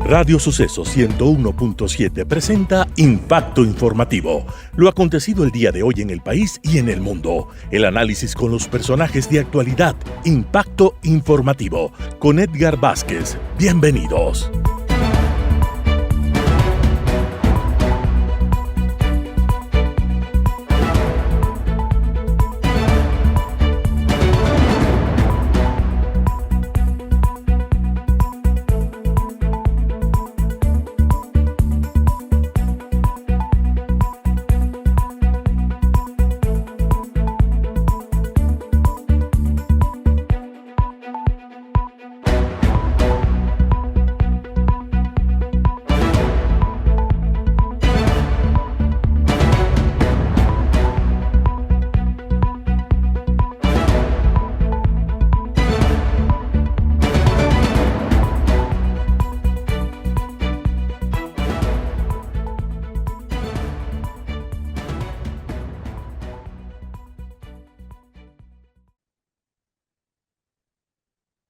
Radio Suceso 101.7 presenta Impacto Informativo. Lo acontecido el día de hoy en el país y en el mundo. El análisis con los personajes de actualidad. Impacto Informativo. Con Edgar Vázquez. Bienvenidos.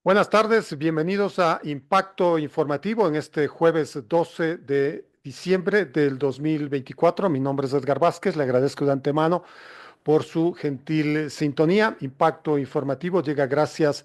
Buenas tardes, bienvenidos a Impacto Informativo en este jueves 12 de diciembre del 2024. Mi nombre es Edgar Vázquez, le agradezco de antemano por su gentil sintonía. Impacto Informativo llega gracias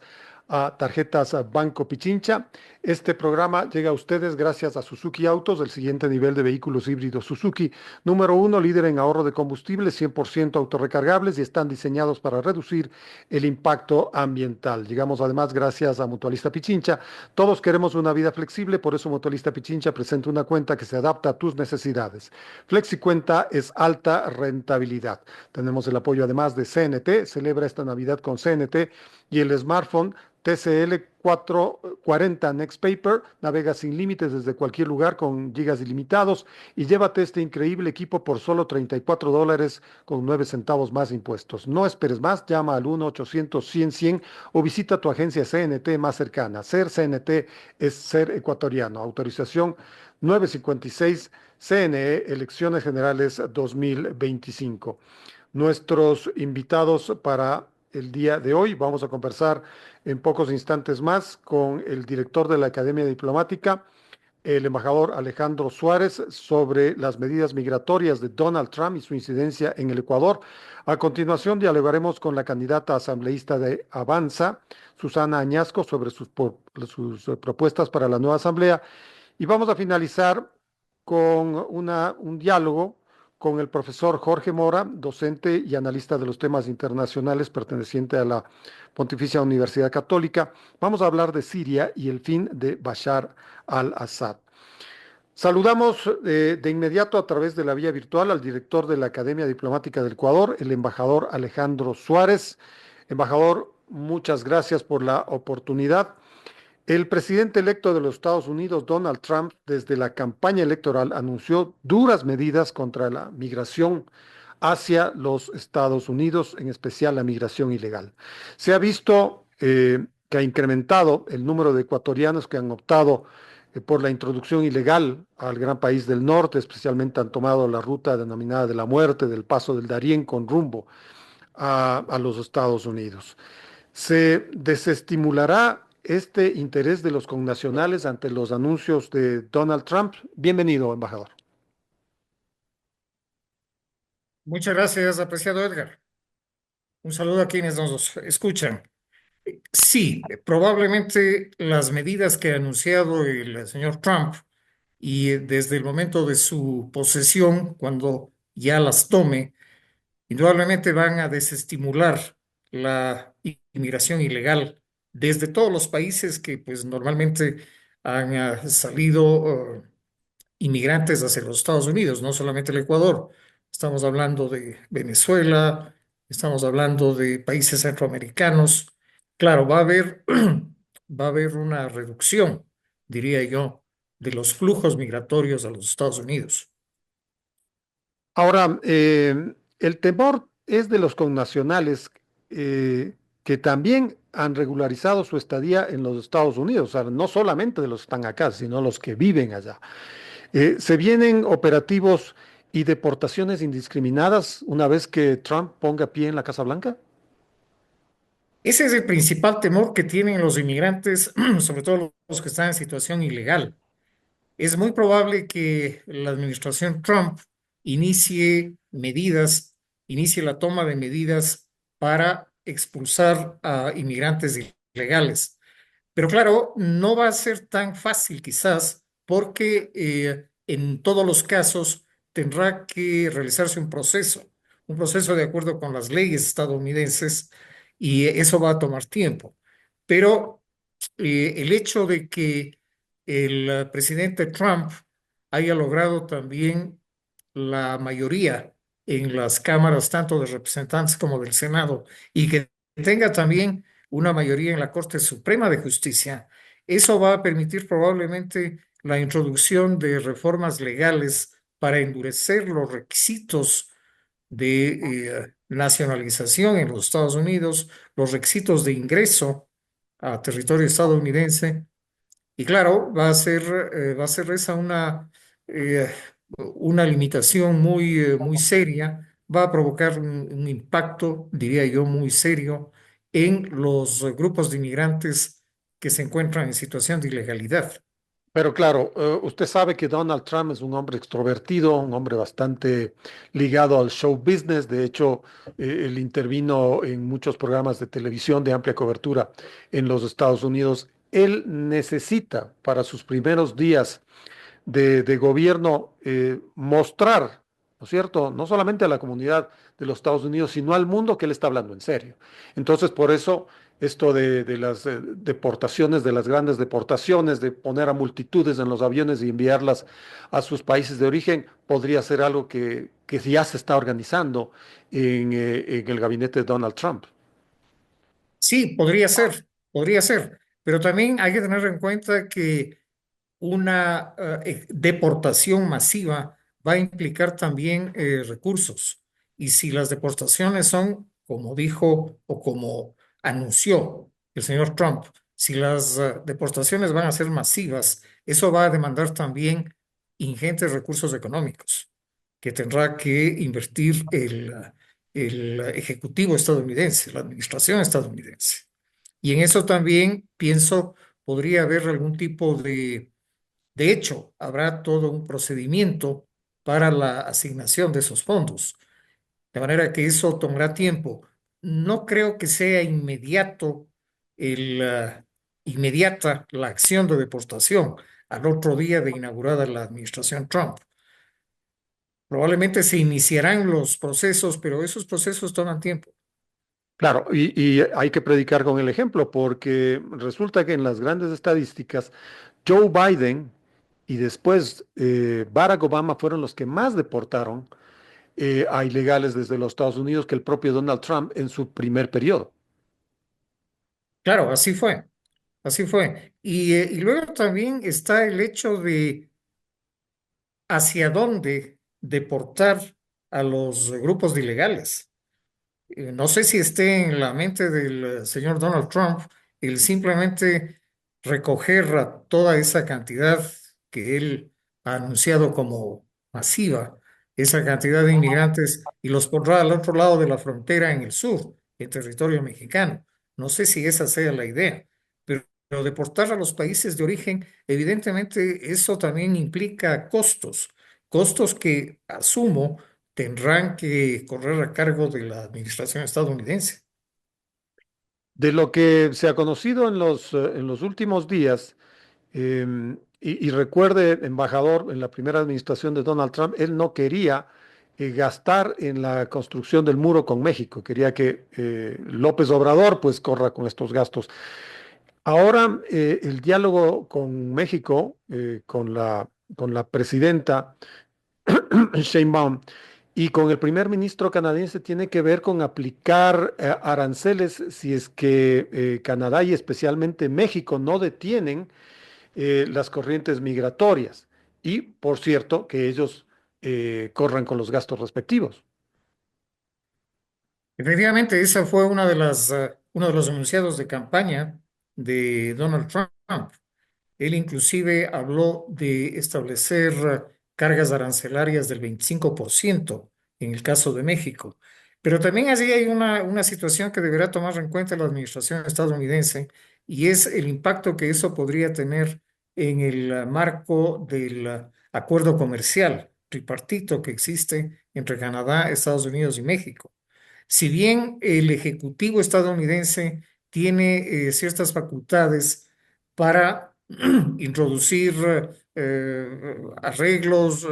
a Tarjetas Banco Pichincha. Este programa llega a ustedes gracias a Suzuki Autos, el siguiente nivel de vehículos híbridos Suzuki. Número 1, líder en ahorro de combustible, 100% autorrecargables y están diseñados para reducir el impacto ambiental. Llegamos además gracias a Mutualista Pichincha. Todos queremos una vida flexible, por eso Mutualista Pichincha presenta una cuenta que se adapta a tus necesidades. FlexiCuenta es alta rentabilidad. Tenemos el apoyo además de CNT, celebra esta Navidad con CNT y el smartphone TCL 440 Next Paper, navega sin límites desde cualquier lugar con gigas ilimitados y llévate este increíble equipo por solo $34 con 9 centavos más impuestos. No esperes más, llama al 1-800-100-100 o visita tu agencia CNT más cercana. Ser CNT es ser ecuatoriano. Autorización 956 CNE, Elecciones Generales 2025. Nuestros invitados para el día de hoy, vamos a conversar en pocos instantes más con el director de la Academia Diplomática, el embajador Alejandro Suárez, sobre las medidas migratorias de Donald Trump y su incidencia en el Ecuador. A continuación dialogaremos con la candidata asambleísta de Avanza, Susana Añasco, sobre sus propuestas para la nueva asamblea. Y vamos a finalizar con un diálogo con el profesor Jorge Mora, docente y analista de los temas internacionales perteneciente a la Pontificia Universidad Católica. Vamos a hablar de Siria y el fin de Bashar al-Assad. Saludamos de inmediato a través de la vía virtual al director de la Academia Diplomática del Ecuador, el embajador Alejandro Suárez. Embajador, muchas gracias por la oportunidad. El presidente electo de los Estados Unidos, Donald Trump, desde la campaña electoral anunció duras medidas contra la migración hacia los Estados Unidos, en especial la migración ilegal. Se ha visto que ha incrementado el número de ecuatorianos que han optado por la introducción ilegal al gran país del norte, especialmente han tomado la ruta denominada de la muerte, del Paso del Darién con rumbo a los Estados Unidos. ¿Se desestimulará este interés de los connacionales ante los anuncios de Donald Trump? Bienvenido, embajador. Muchas gracias, apreciado Edgar. Un saludo a quienes nos escuchan. Sí, probablemente las medidas que ha anunciado el señor Trump y desde el momento de su posesión, cuando ya las tome, indudablemente van a desestimular la inmigración ilegal desde todos los países que pues normalmente han salido inmigrantes hacia los Estados Unidos, no solamente el Ecuador. Estamos hablando de Venezuela, estamos hablando de países centroamericanos. Claro, va a haber una reducción, diría yo, de los flujos migratorios a los Estados Unidos. Ahora, el temor es de los connacionales que también han regularizado su estadía en los Estados Unidos, o sea, no solamente de los que están acá, sino los que viven allá. ¿Se vienen operativos y deportaciones indiscriminadas una vez que Trump ponga pie en la Casa Blanca? Ese es el principal temor que tienen los inmigrantes, sobre todo los que están en situación ilegal. Es muy probable que la administración Trump inicie medidas, inicie la toma de medidas para expulsar a inmigrantes ilegales. Pero claro, no va a ser tan fácil quizás porque en todos los casos tendrá que realizarse un proceso de acuerdo con las leyes estadounidenses y eso va a tomar tiempo. Pero el hecho de que el presidente Trump haya logrado también la mayoría en las cámaras, tanto de representantes como del Senado, y que tenga también una mayoría en la Corte Suprema de Justicia, eso va a permitir probablemente la introducción de reformas legales para endurecer los requisitos de nacionalización en los Estados Unidos, los requisitos de ingreso a territorio estadounidense. Y claro, va a ser esa eh, una limitación muy seria, va a provocar un impacto, diría yo, muy serio en los grupos de inmigrantes que se encuentran en situación de ilegalidad. Pero claro, usted sabe que Donald Trump es un hombre extrovertido, un hombre bastante ligado al show business. De hecho, él intervino en muchos programas de televisión de amplia cobertura en los Estados Unidos. Él necesita para sus primeros días de gobierno mostrar, ¿no es cierto? No solamente a la comunidad de los Estados Unidos, sino al mundo que él está hablando en serio. Entonces, por eso esto de las deportaciones, de las grandes deportaciones, de poner a multitudes en los aviones y enviarlas a sus países de origen, podría ser algo que ya se está organizando en el gabinete de Donald Trump. Sí, podría ser, pero también hay que tener en cuenta que una deportación masiva va a implicar también recursos. Y si las deportaciones son, como dijo o como anunció el señor Trump, si las deportaciones van a ser masivas, eso va a demandar también ingentes recursos económicos que tendrá que invertir el Ejecutivo estadounidense, la administración estadounidense. Y en eso también pienso podría haber algún tipo de hecho, habrá todo un procedimiento para la asignación de esos fondos, de manera que eso tomará tiempo. No creo que sea inmediata la acción de deportación al otro día de inaugurada la administración Trump. Probablemente se iniciarán los procesos, pero esos procesos toman tiempo. Claro, y hay que predicar con el ejemplo, porque resulta que en las grandes estadísticas, Joe Biden y después Barack Obama fueron los que más deportaron a ilegales desde los Estados Unidos que el propio Donald Trump en su primer periodo. Claro, así fue, así fue. Y luego también está el hecho de hacia dónde deportar a los grupos de ilegales. No sé si esté en la mente del señor Donald Trump el simplemente recoger a toda esa cantidad que él ha anunciado como masiva, esa cantidad de inmigrantes y los pondrá al otro lado de la frontera en el sur, en territorio mexicano. No sé si esa sea la idea, pero deportar a los países de origen, evidentemente eso también implica costos, costos que asumo tendrán que correr a cargo de la administración estadounidense. De lo que se ha conocido en los últimos días, y recuerde, embajador, en la primera administración de Donald Trump, él no quería gastar en la construcción del muro con México, quería que López Obrador pues corra con estos gastos. Ahora, el diálogo con México, con la presidenta Sheinbaum y con el primer ministro canadiense tiene que ver con aplicar aranceles si es que Canadá y especialmente México no detienen las corrientes migratorias. Y, por cierto, que ellos corran con los gastos respectivos. Efectivamente, esa fue una de uno de los enunciados de campaña de Donald Trump. Él inclusive habló de establecer cargas arancelarias del 25% en el caso de México. Pero también allí hay una situación que deberá tomar en cuenta la administración estadounidense y es el impacto que eso podría tener en el marco del acuerdo comercial tripartito que existe entre Canadá, Estados Unidos y México. Si bien el Ejecutivo estadounidense tiene ciertas facultades para introducir arreglos,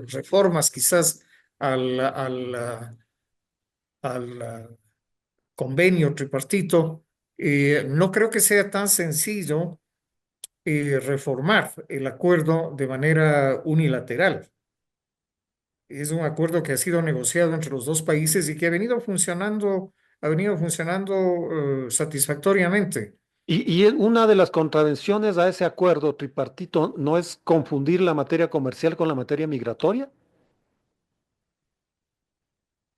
reformas quizás al convenio tripartito, no creo que sea tan sencillo reformar el acuerdo de manera unilateral. Es un acuerdo que ha sido negociado entre los dos países y que ha venido funcionando satisfactoriamente. Y una de las contravenciones a ese acuerdo tripartito no es confundir la materia comercial con la materia migratoria.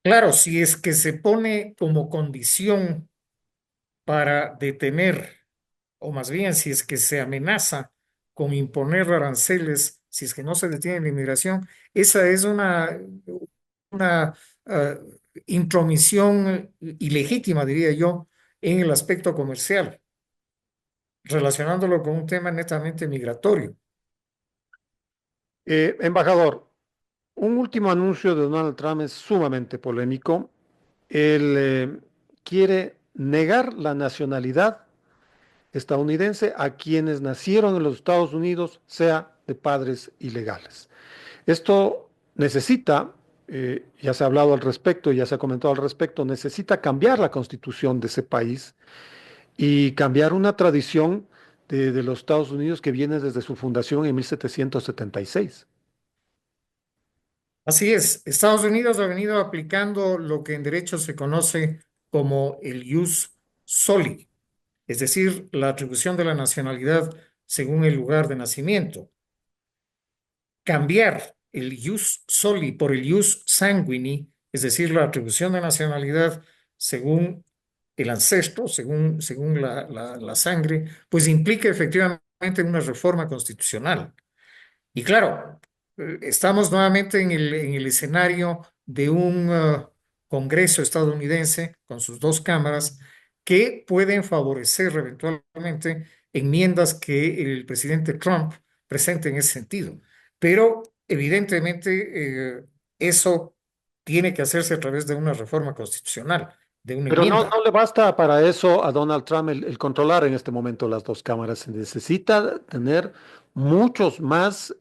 Claro, si es que se pone como condición para detener, o más bien si es que se amenaza con imponer aranceles, si es que no se detiene la inmigración, esa es una eh, intromisión ilegítima, diría yo, en el aspecto comercial, relacionándolo con un tema netamente migratorio. Embajador, un último anuncio de Donald Trump es sumamente polémico. Él quiere negar la nacionalidad estadounidense a quienes nacieron en los Estados Unidos, sea de padres ilegales. Esto necesita, ya se ha hablado al respecto, ya se ha comentado al respecto, necesita cambiar la constitución de ese país y cambiar una tradición de los Estados Unidos que viene desde su fundación en 1776. Así es, Estados Unidos ha venido aplicando lo que en derecho se conoce como el ius soli, es decir, la atribución de la nacionalidad según el lugar de nacimiento. Cambiar el ius soli por el ius sanguini, es decir, la atribución de nacionalidad según el ancestro, según la sangre, pues implica efectivamente una reforma constitucional. Y claro, estamos nuevamente en el escenario de un Congreso estadounidense con sus dos cámaras que pueden favorecer eventualmente enmiendas que el presidente Trump presente en ese sentido. Pero evidentemente eso tiene que hacerse a través de una reforma constitucional, de una Pero no, enmienda. no le basta para eso a Donald Trump el controlar en este momento las dos cámaras. Se necesita tener muchos más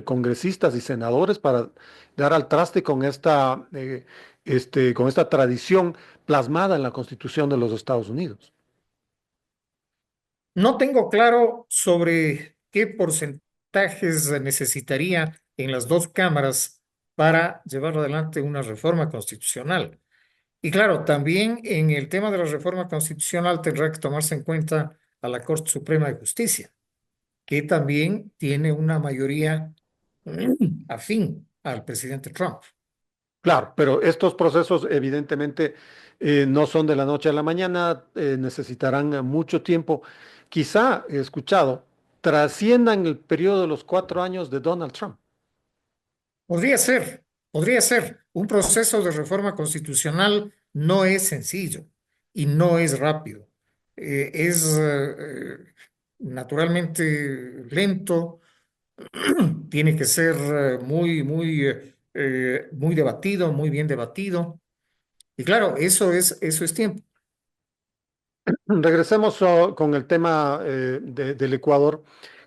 congresistas y senadores para dar al traste con con esta tradición plasmada en la Constitución de los Estados Unidos. No tengo claro sobre qué porcentajes necesitaría en las dos cámaras para llevar adelante una reforma constitucional. Y claro, también en el tema de la reforma constitucional tendrá que tomarse en cuenta a la Corte Suprema de Justicia, que también tiene una mayoría afín al presidente Trump. Claro, pero estos procesos evidentemente no son de la noche a la mañana, necesitarán mucho tiempo. Quizá, he escuchado, trasciendan el periodo de los 4 años de Donald Trump. Podría ser, podría ser. Un proceso de reforma constitucional no es sencillo y no es rápido. Es naturalmente lento, tiene que ser muy debatido, muy bien debatido. Y claro, eso es tiempo. Regresemos con el tema del Ecuador.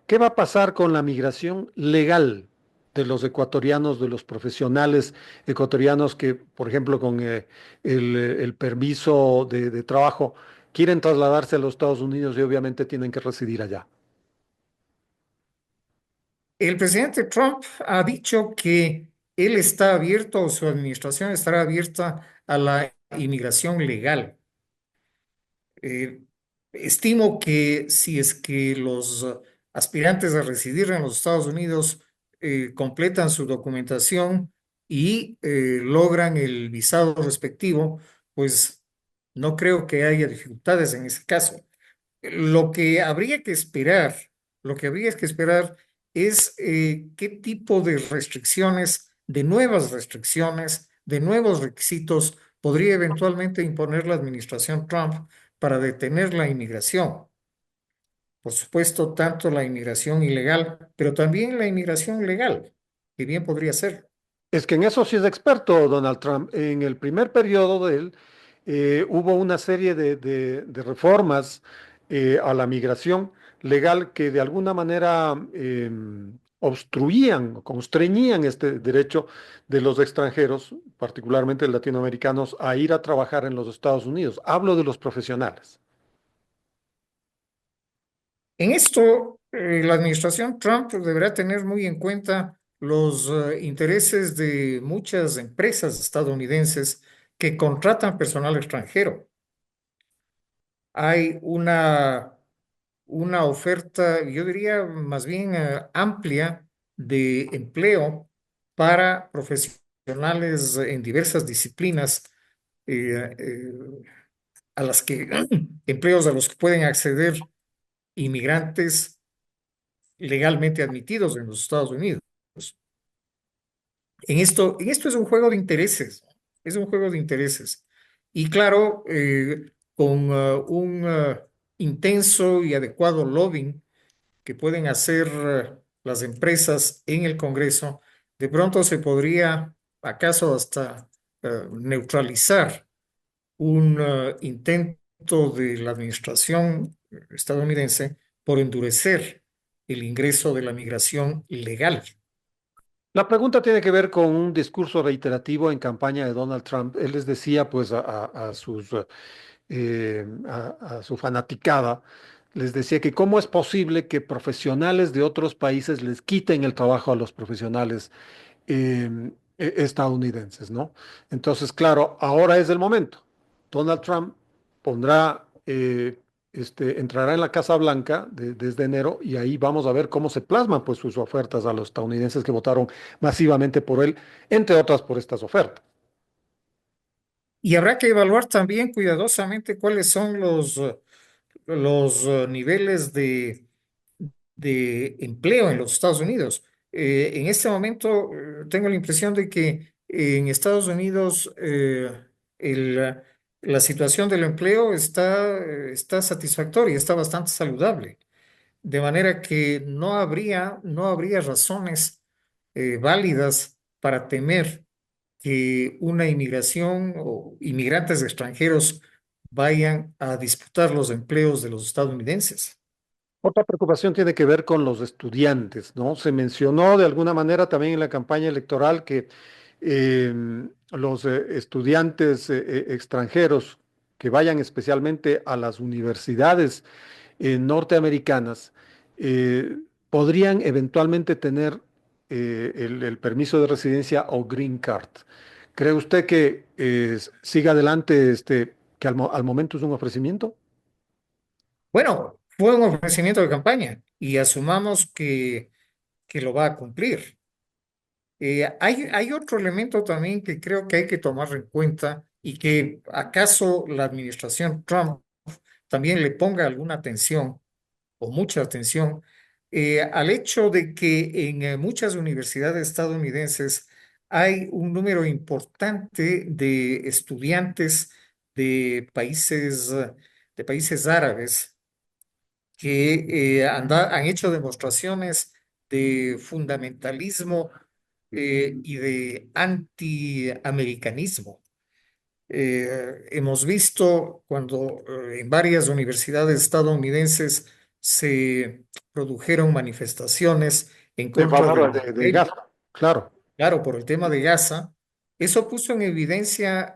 ¿Qué va a pasar con la migración legal de los ecuatorianos, de los profesionales ecuatorianos que, por ejemplo, con el permiso de trabajo, quieren trasladarse a los Estados Unidos y obviamente tienen que residir allá? El presidente Trump ha dicho que él está abierto, o su administración estará abierta a la inmigración legal. Eh, Estimo que si es que los aspirantes a residir en los Estados Unidos completan su documentación y logran el visado respectivo, pues no creo que haya dificultades en ese caso. Lo que habría que esperar, lo que habría que esperar es qué tipo de restricciones, de nuevas restricciones, de nuevos requisitos podría eventualmente imponer la administración Trump para detener la inmigración. por supuesto, tanto la inmigración ilegal, pero también la inmigración legal, que bien podría ser. Es que en eso sí es experto Donald Trump. En el primer periodo de él hubo una serie de reformas a la migración legal que de alguna manera obstruían, constreñían este derecho de los extranjeros, particularmente latinoamericanos, a ir a trabajar en los Estados Unidos. Hablo de los profesionales. En esto, la administración Trump deberá tener muy en cuenta los intereses de muchas empresas estadounidenses que contratan personal extranjero. Hay una oferta, yo diría más bien amplia de empleo para profesionales en diversas disciplinas eh, eh, a las que, empleos a los que pueden acceder inmigrantes legalmente admitidos en los Estados Unidos. En esto es un juego de intereses, ¿no? Es un juego de intereses. Y claro, con un intenso y adecuado lobbying que pueden hacer las empresas en el Congreso, de pronto se podría, acaso hasta neutralizar un intento de la administración estadounidense por endurecer el ingreso de la migración ilegal. La pregunta tiene que ver con un discurso reiterativo en campaña de Donald Trump. Él les decía pues a sus a su fanaticada, les decía que cómo es posible que profesionales de otros países les quiten el trabajo a los profesionales estadounidenses, ¿no? Entonces, claro, ahora es el momento. Donald Trump pondrá, entrará en la Casa Blanca desde enero y ahí vamos a ver cómo se plasman pues sus ofertas a los estadounidenses que votaron masivamente por él, entre otras por estas ofertas. Y habrá que evaluar también cuidadosamente cuáles son los niveles de empleo en los Estados Unidos. En este momento tengo la impresión de que en Estados Unidos el, la situación del empleo está satisfactoria, está bastante saludable, de manera que no habría razones válidas para temer que una inmigración o inmigrantes extranjeros vayan a disputar los empleos de los estadounidenses. Otra preocupación tiene que ver con los estudiantes, ¿no? Se mencionó de alguna manera también en la campaña electoral que los estudiantes extranjeros que vayan especialmente a las universidades norteamericanas eh, podrían eventualmente tener el permiso de residencia o green card. ¿Cree usted que siga adelante que al momento es un ofrecimiento? Bueno, fue un ofrecimiento de campaña y asumamos que lo va a cumplir. Hay otro elemento también que creo que hay que tomar en cuenta y que acaso la administración Trump también le ponga alguna atención o mucha atención al hecho de que en muchas universidades estadounidenses hay un número importante de estudiantes de países árabes que han hecho demostraciones de fundamentalismo y de antiamericanismo. Hemos visto cuando en varias universidades estadounidenses se produjeron manifestaciones en De contra de favor de Israel, gasto, claro. claro, por el tema de Gaza. Eso puso en evidencia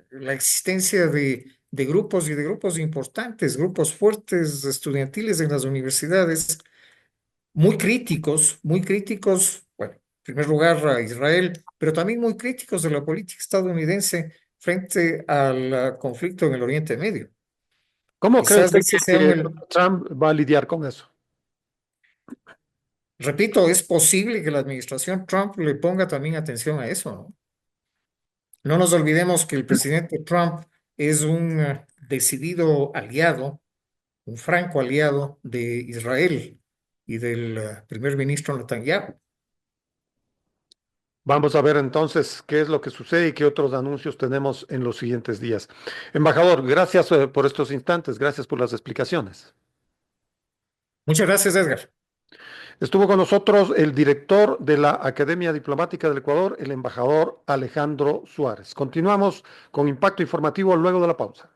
la existencia de grupos y de grupos importantes, grupos fuertes estudiantiles en las universidades, muy críticos, bueno, en primer lugar a Israel, pero también muy críticos de la política estadounidense frente al conflicto en el Oriente Medio. ¿Cómo cree Quizás usted ese sea que Trump va a lidiar con eso? repito, es posible que la administración Trump le ponga también atención a eso, ¿no? No nos olvidemos que el presidente Trump es un decidido aliado, un franco aliado de Israel y del primer ministro Netanyahu. Vamos a ver entonces qué es lo que sucede y qué otros anuncios tenemos en los siguientes días. Embajador, gracias por estos instantes, gracias por las explicaciones. Muchas gracias, Edgar. Estuvo con nosotros el director de la Academia Diplomática del Ecuador, el embajador Alejandro Suárez. Continuamos con Impacto Informativo luego de la pausa.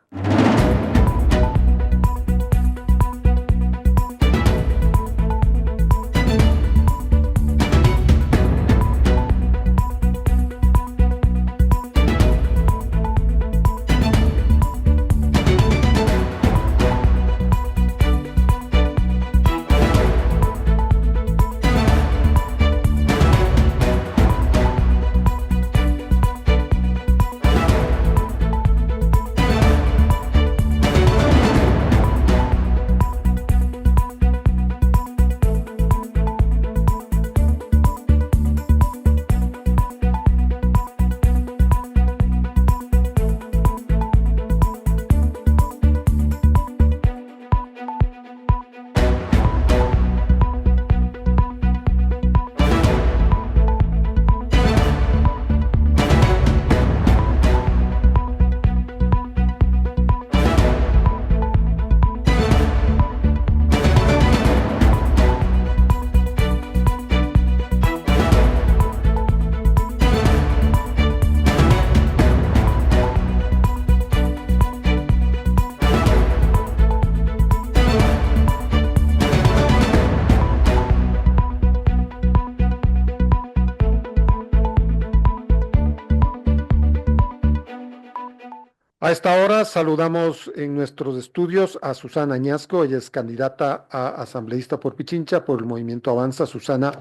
A esta hora saludamos en nuestros estudios a Susana Añasco, ella es candidata a asambleísta por Pichincha, por el Movimiento Avanza. Susana,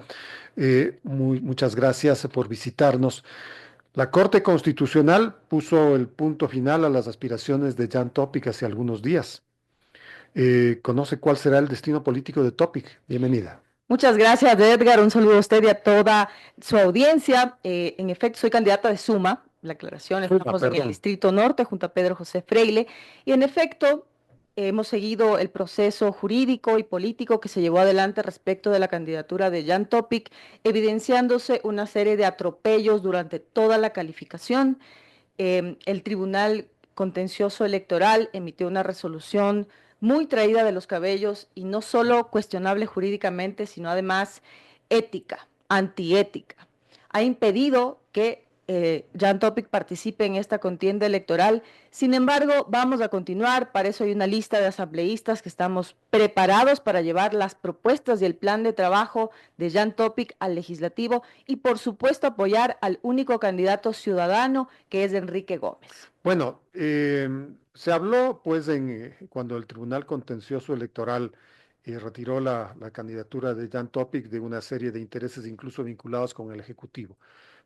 muchas gracias por visitarnos. La Corte Constitucional puso el punto final a las aspiraciones de Jan Topic hace algunos días. ¿Conoce cuál será el destino político de Topic? Bienvenida. Muchas gracias, Edgar. Un saludo a usted y a toda su audiencia. En efecto, soy candidata de Suma. La aclaración, estamos en el Distrito Norte junto a Pedro José Freile. Y en efecto, hemos seguido el proceso jurídico y político que se llevó adelante respecto de la candidatura de Jan Topic, evidenciándose una serie de atropellos durante toda la calificación. El Tribunal Contencioso Electoral emitió una resolución muy traída de los cabellos y no solo cuestionable jurídicamente, sino además ética, antiética. Ha impedido que Jan Topic participe en esta contienda electoral. Sin embargo, vamos a continuar. Para eso hay una lista de asambleístas que estamos preparados para llevar las propuestas y el plan de trabajo de Jan Topic al legislativo y, por supuesto, apoyar al único candidato ciudadano, que es Enrique Gómez. Bueno, se habló pues cuando el Tribunal Contencioso Electoral retiró la candidatura de Jan Topic de una serie de intereses incluso vinculados con el Ejecutivo.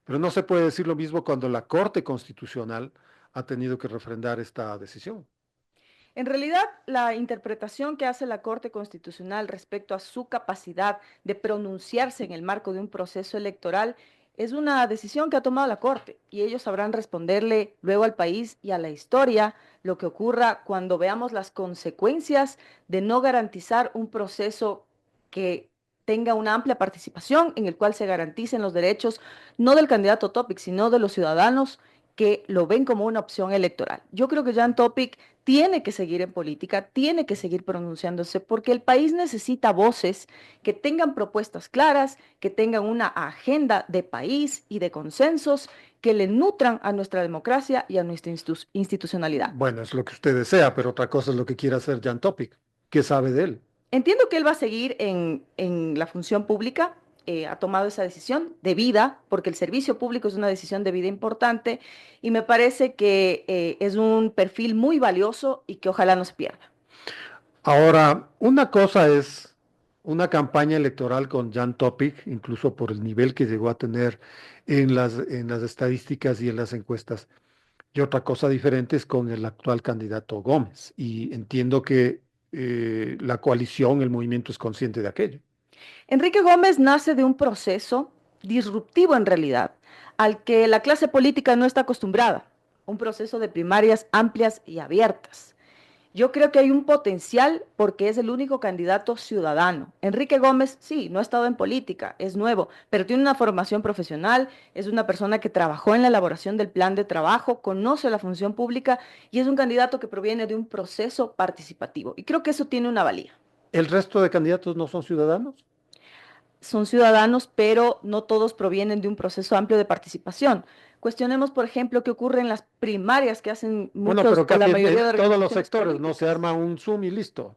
Pero no se puede decir lo mismo cuando la Corte Constitucional ha tenido que refrendar esta decisión. En realidad, la interpretación que hace la Corte Constitucional respecto a su capacidad de pronunciarse en el marco de un proceso electoral es una decisión que ha tomado la Corte y ellos sabrán responderle luego al país y a la historia lo que ocurra cuando veamos las consecuencias de no garantizar un proceso que tenga una amplia participación en el cual se garanticen los derechos no del candidato Topic, sino de los ciudadanos que lo ven como una opción electoral. Yo creo que Jan Topic tiene que seguir en política, tiene que seguir pronunciándose, porque el país necesita voces que tengan propuestas claras, que tengan una agenda de país y de consensos que le nutran a nuestra democracia y a nuestra institucionalidad. Bueno, es lo que usted desea, pero otra cosa es lo que quiere hacer Jan Topic. ¿Qué sabe de él? Entiendo que él va a seguir en la función pública. Ha tomado esa decisión de vida, porque el servicio público es una decisión de vida importante, y me parece que es un perfil muy valioso y que ojalá no se pierda. Ahora, una cosa es una campaña electoral con Jan Topic, incluso por el nivel que llegó a tener en las estadísticas y en las encuestas, y otra cosa diferente es con el actual candidato Gómez, y entiendo que la coalición, el movimiento es consciente de aquello. Enrique Gómez nace de un proceso disruptivo en realidad, al que la clase política no está acostumbrada, un proceso de primarias amplias y abiertas. Yo creo que hay un potencial porque es el único candidato ciudadano. Enrique Gómez, sí, no ha estado en política, es nuevo, pero tiene una formación profesional, es una persona que trabajó en la elaboración del plan de trabajo, conoce la función pública y es un candidato que proviene de un proceso participativo. Y creo que eso tiene una valía. ¿El resto de candidatos no son ciudadanos? Son ciudadanos, pero no todos provienen de un proceso amplio de participación. Cuestionemos, por ejemplo, qué ocurre en las primarias que hacen Bueno, muchos pero o la casi mayoría de en todos los organizaciones sectores, no se políticas. arma un Zoom y listo.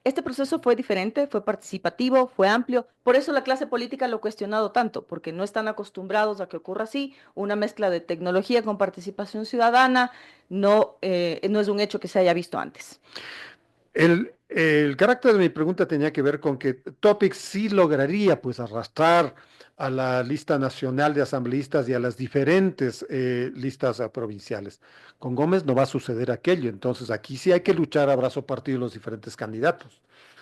Este proceso fue diferente, fue participativo, fue amplio. Por eso la clase política lo ha cuestionado tanto, porque no están acostumbrados a que ocurra así. Una mezcla de tecnología con participación ciudadana no es un hecho que se haya visto antes. El carácter de mi pregunta tenía que ver con que Topic sí lograría pues arrastrar a la lista nacional de asambleístas y a las diferentes listas provinciales. Con Gómez no va a suceder aquello, entonces aquí sí hay que luchar a brazo partido los diferentes candidatos.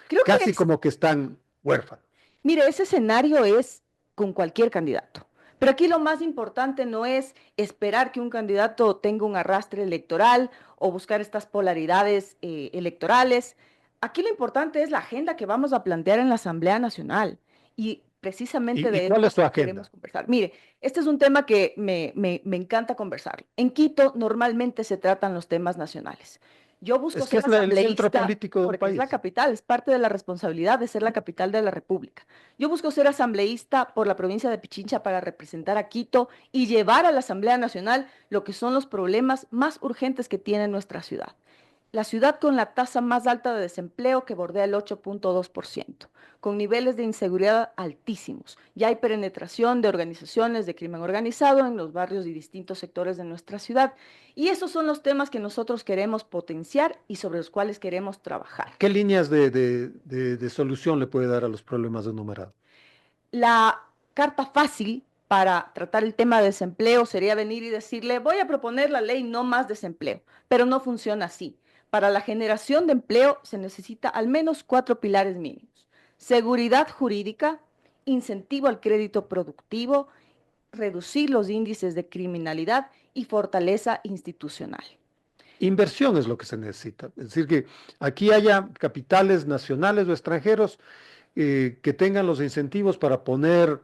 Creo que Casi como que están huérfanos. Mire, ese escenario es con cualquier candidato. Pero aquí lo más importante no es esperar que un candidato tenga un arrastre electoral o buscar estas polaridades electorales. Aquí lo importante es la agenda que vamos a plantear en la Asamblea Nacional. Y precisamente ¿Y de cuál es esto su agenda? queremos conversar. Mire, este es un tema que me encanta conversar. En Quito normalmente se tratan los temas nacionales. Yo busco Es que ser es el centro asambleísta político de un porque es la país. capital, es parte de la responsabilidad de ser la capital de la República. Yo busco ser asambleísta por la provincia de Pichincha para representar a Quito y llevar a la Asamblea Nacional lo que son los problemas más urgentes que tiene nuestra ciudad. La ciudad con la tasa más alta de desempleo que bordea el 8.2%, con niveles de inseguridad altísimos. Ya hay penetración de organizaciones de crimen organizado en los barrios y distintos sectores de nuestra ciudad. Y esos son los temas que nosotros queremos potenciar y sobre los cuales queremos trabajar. ¿Qué líneas de solución le puede dar a los problemas de numerado? La carta fácil para tratar el tema de desempleo sería venir y decirle, voy a proponer la ley no más desempleo, pero no funciona así. Para la generación de empleo se necesita al menos 4 pilares mínimos. Seguridad jurídica, incentivo al crédito productivo, reducir los índices de criminalidad y fortaleza institucional. Inversión es lo que se necesita. Es decir, que aquí haya capitales nacionales o extranjeros que tengan los incentivos para poner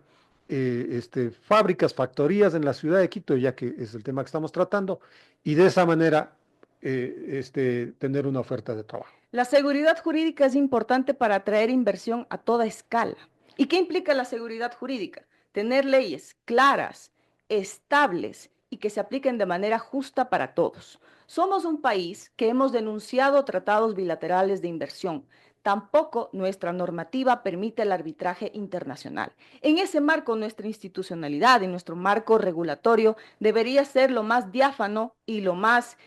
fábricas, factorías en la ciudad de Quito, ya que es el tema que estamos tratando, y de esa manera tener una oferta de trabajo. La seguridad jurídica es importante para atraer inversión a toda escala. ¿Y qué implica la seguridad jurídica? Tener leyes claras, estables y que se apliquen de manera justa para todos. Somos un país que hemos denunciado tratados bilaterales de inversión. Tampoco nuestra normativa permite el arbitraje internacional. En ese marco, nuestra institucionalidad y nuestro marco regulatorio debería ser lo más diáfano y lo más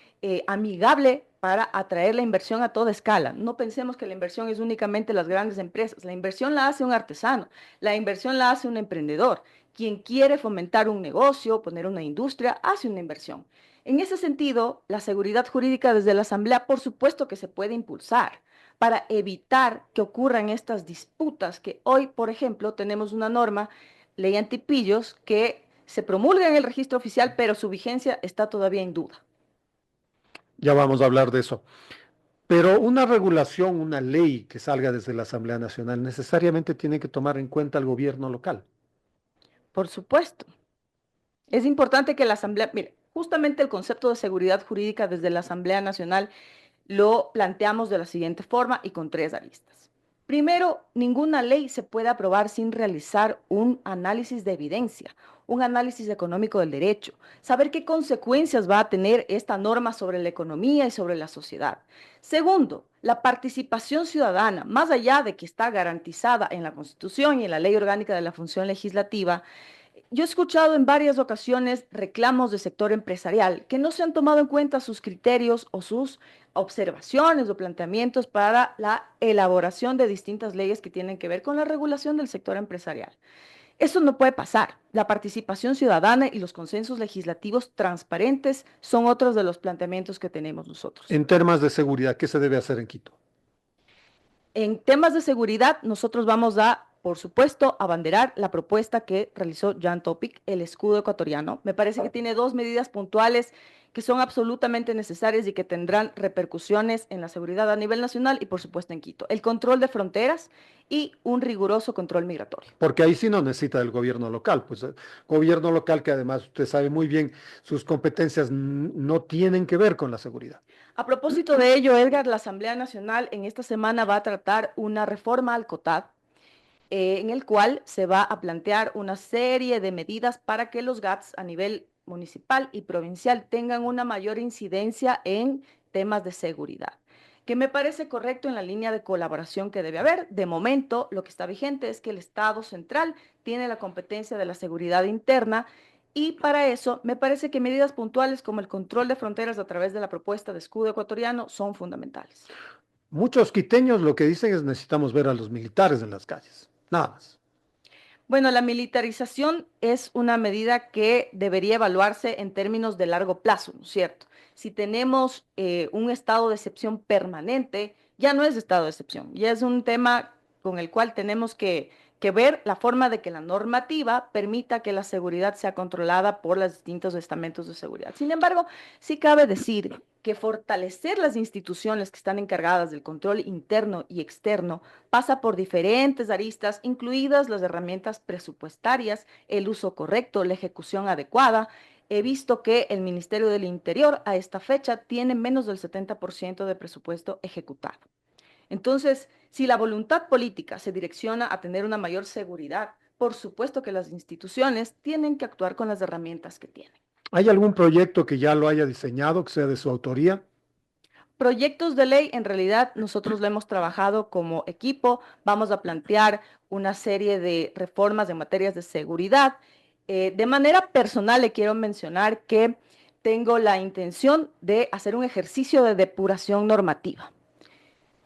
amigable para atraer la inversión a toda escala. No pensemos que la inversión es únicamente las grandes empresas. La inversión la hace un artesano, la inversión la hace un emprendedor. Quien quiere fomentar un negocio, poner una industria, hace una inversión. En ese sentido, la seguridad jurídica desde la Asamblea, por supuesto que se puede impulsar para evitar que ocurran estas disputas que hoy, por ejemplo, tenemos una norma, ley antipillos, que se promulga en el registro oficial, pero su vigencia está todavía en duda. Ya vamos a hablar de eso. Pero una regulación, una ley que salga desde la Asamblea Nacional necesariamente tiene que tomar en cuenta al gobierno local. Por supuesto. Es importante que la Asamblea, mire, justamente el concepto de seguridad jurídica desde la Asamblea Nacional lo planteamos de la siguiente forma y con 3 aristas. Primero, ninguna ley se puede aprobar sin realizar un análisis de evidencia, un análisis económico del derecho, saber qué consecuencias va a tener esta norma sobre la economía y sobre la sociedad. Segundo, la participación ciudadana, más allá de que está garantizada en la Constitución y en la Ley Orgánica de la Función Legislativa. Yo he escuchado en varias ocasiones reclamos del sector empresarial que no se han tomado en cuenta sus criterios o sus observaciones o planteamientos para la elaboración de distintas leyes que tienen que ver con la regulación del sector empresarial. Eso no puede pasar. La participación ciudadana y los consensos legislativos transparentes son otros de los planteamientos que tenemos nosotros. En temas de seguridad, ¿qué se debe hacer en Quito? En temas de seguridad, nosotros vamos a, por supuesto, abanderar la propuesta que realizó Jan Topic, el escudo ecuatoriano. Me parece que tiene 2 medidas puntuales que son absolutamente necesarias y que tendrán repercusiones en la seguridad a nivel nacional y, por supuesto, en Quito. El control de fronteras y un riguroso control migratorio. Porque ahí sí no necesita del gobierno local, pues gobierno local que además usted sabe muy bien, sus competencias no tienen que ver con la seguridad. A propósito de ello, Edgar, la Asamblea Nacional en esta semana va a tratar una reforma al COTAD, en el cual se va a plantear una serie de medidas para que los GATS a nivel municipal y provincial tengan una mayor incidencia en temas de seguridad, que me parece correcto en la línea de colaboración que debe haber. De momento, lo que está vigente es que el Estado central tiene la competencia de la seguridad interna y para eso me parece que medidas puntuales como el control de fronteras a través de la propuesta de escudo ecuatoriano son fundamentales. Muchos quiteños lo que dicen es necesitamos ver a los militares en las calles, nada más. Bueno, la militarización es una medida que debería evaluarse en términos de largo plazo, ¿no es cierto? Si tenemos un estado de excepción permanente, ya no es estado de excepción, ya es un tema con el cual tenemos que ver la forma de que la normativa permita que la seguridad sea controlada por los distintos estamentos de seguridad. Sin embargo, sí cabe decir que fortalecer las instituciones que están encargadas del control interno y externo pasa por diferentes aristas, incluidas las herramientas presupuestarias, el uso correcto, la ejecución adecuada. He visto que el Ministerio del Interior a esta fecha tiene menos del 70% de presupuesto ejecutado. Entonces, si la voluntad política se direcciona a tener una mayor seguridad, por supuesto que las instituciones tienen que actuar con las herramientas que tienen. ¿Hay algún proyecto que ya lo haya diseñado, que sea de su autoría? Proyectos de ley, en realidad, nosotros lo hemos trabajado como equipo. Vamos a plantear una serie de reformas en materias de seguridad. De manera personal, le quiero mencionar que tengo la intención de hacer un ejercicio de depuración normativa.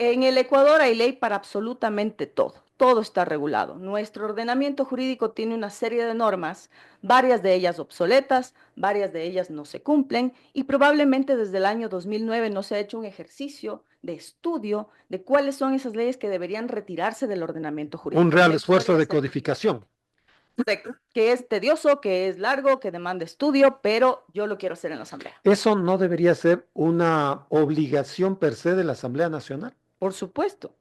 En el Ecuador hay ley para absolutamente todo. Todo está regulado. Nuestro ordenamiento jurídico tiene una serie de normas, varias de ellas obsoletas, varias de ellas no se cumplen y probablemente desde el año 2009 no se ha hecho un ejercicio de estudio de cuáles son esas leyes que deberían retirarse del ordenamiento jurídico. Un real esfuerzo de codificación. Que es tedioso, que es largo, que demanda estudio, pero yo lo quiero hacer en la Asamblea. ¿Eso no debería ser una obligación per se de la Asamblea Nacional? Por supuesto.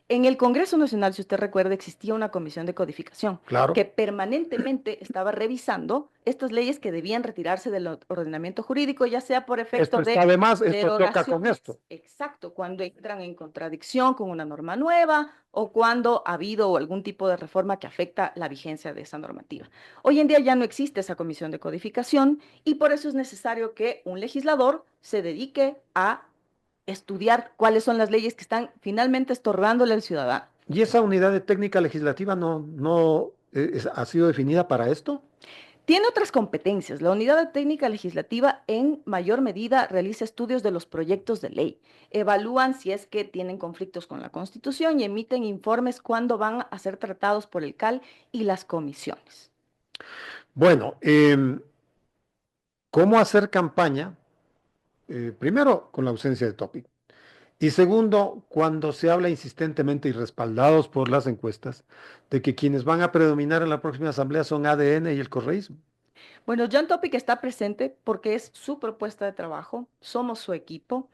En el Congreso Nacional, si usted recuerda, existía una comisión de codificación Claro. que permanentemente estaba revisando estas leyes que debían retirarse del ordenamiento jurídico, ya sea por efecto Esto está de más, esto toca con derogaciones. esto. Exacto, cuando entran en contradicción con una norma nueva o cuando ha habido algún tipo de reforma que afecta la vigencia de esa normativa. Hoy en día ya no existe esa comisión de codificación y por eso es necesario que un legislador se dedique a estudiar cuáles son las leyes que están finalmente estorbándole al ciudadano. ¿Y esa unidad de técnica legislativa ha sido definida para esto? Tiene otras competencias. La unidad de técnica legislativa en mayor medida realiza estudios de los proyectos de ley, evalúan si es que tienen conflictos con la Constitución y emiten informes cuando van a ser tratados por el CAL y las comisiones. Bueno, ¿cómo hacer campaña? Primero, con la ausencia de Topic. Y segundo, cuando se habla insistentemente y respaldados por las encuestas de que quienes van a predominar en la próxima asamblea son ADN y el correísmo. Bueno, John Topic está presente porque es su propuesta de trabajo, somos su equipo